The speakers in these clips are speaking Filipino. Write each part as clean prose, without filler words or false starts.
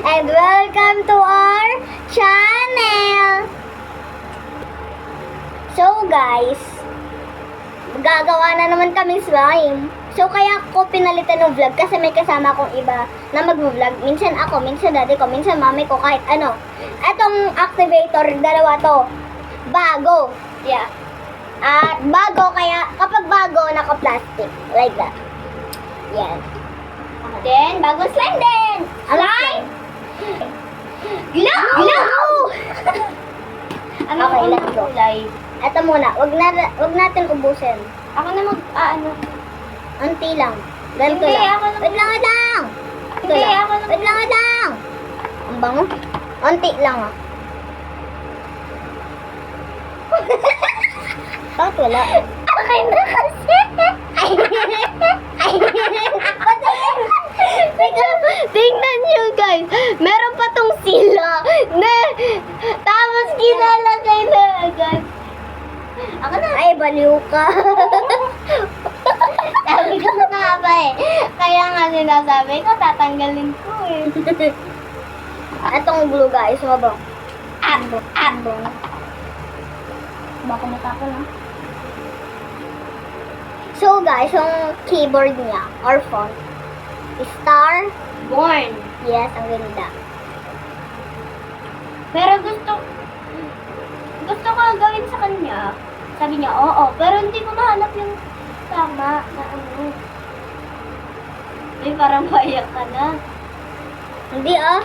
And welcome to our channel! So guys, gagawa na naman kaming slime. So kaya ko pinalitan ng vlog kasi may kasama akong iba na mag-vlog. Minsan ako, minsan daddy ko, minsan mami ko, kahit ano. Etong activator, dalawa to. Bago. Yeah. At bago, kaya kapag bago, naka-plastic. Like that. Yan. Then, bagong slime din! Slime! Glow! Glow! Ano Okay, ang let's go. kulay? Ito muna, wag natin ubusin. Ako na ano? Unti lang. Ganito Hindi, lang. ako na- Wait lang, wait lang! Ito Hindi, lang. ako na- Wait lang, wait lang! Ang bango. Unti lang ah. Bakit wala? Okay na kasi! Ay! Ay! Patayin! Tingnan nyo guys! Meron pa tong sila! Tapos kinalagay na agad. Ako na! Ay, baliw ka! Sabi ko na nga ba eh. Kaya nga sinasabi ko, tatanggalin ko eh. Itong glue guys, mabang. Abong. Baka matapon ah. So guys, yung keyboard niya, or font, Star. Born. Yes, ang ganda. Pero gusto ko gawin sa kanya. Sabi niya, oo. Pero hindi ko mahanap yung tama na ano. Ay, parang payak ka na. Hindi ah.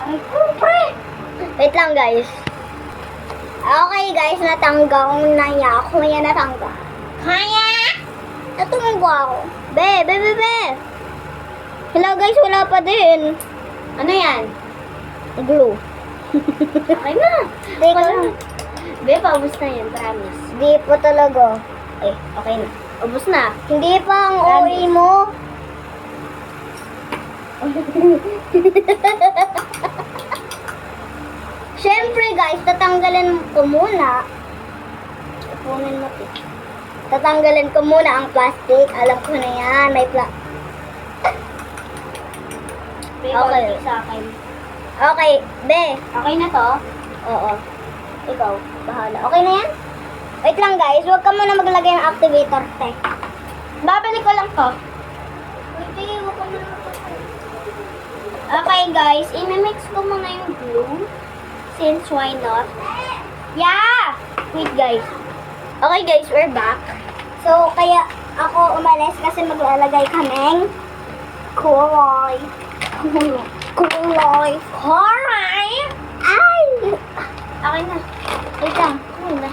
Ay, pre! Wait lang guys. Okay guys, natanggal na niya ako. Yan natanggal. Kaya! Natunggo ako. Be! Hello guys, wala pa din. Ano yan? Glue. Okay na. Hindi ko lang. Be, paubos na yan, promise. Hindi pa talaga. Eh, okay na. Ubos na. Hindi pa ang Promise. OA mo. Siyempre guys, tatanggalin ko muna. Ipunin mo ito. Tatanggalin ko muna ang plastic. Alam ko na yan. May Be, Okay. konti sa akin. Okay, be. Okay na to? Oo. Ikaw, bahala. Okay na yan? Wait lang guys, huwag ka muna maglagay ng activator, te. Babalik ko lang to. Hindi, huwag ka muna maglagay. Okay guys, imimix ko muna yung glue. Since why not? Yeah! Wait guys. Okay guys, we're back. So, kaya ako umalis kasi maglalagay kaming kulay. Kulay. Kulay. Ay! Okay na. Wait lang. Okay na.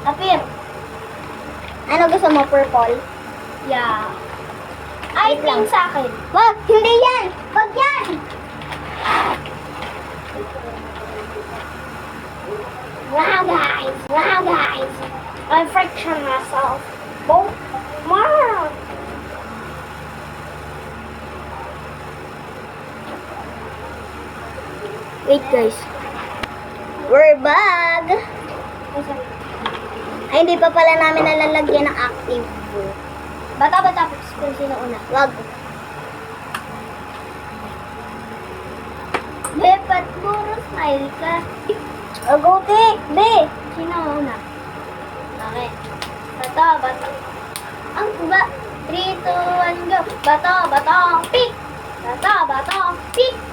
Apir. Ano gusto mo? Purple? Yeah. Ay, Wait lang. pink sa akin. Wag! Hindi yan! Wag yan! Wow guys! Wow guys! I friction myself. Oh, wow! Wait guys. We're back! Ay, hindi pa pala namin nalalagyan ng active glue. Bata-bata kung sino una. Wag. Be, ba't puro smile ka? Agote! Be! Sino una? Okay. Bata. Ang ba? 3, 2, 1, go! Bata, pick! Bata, pick!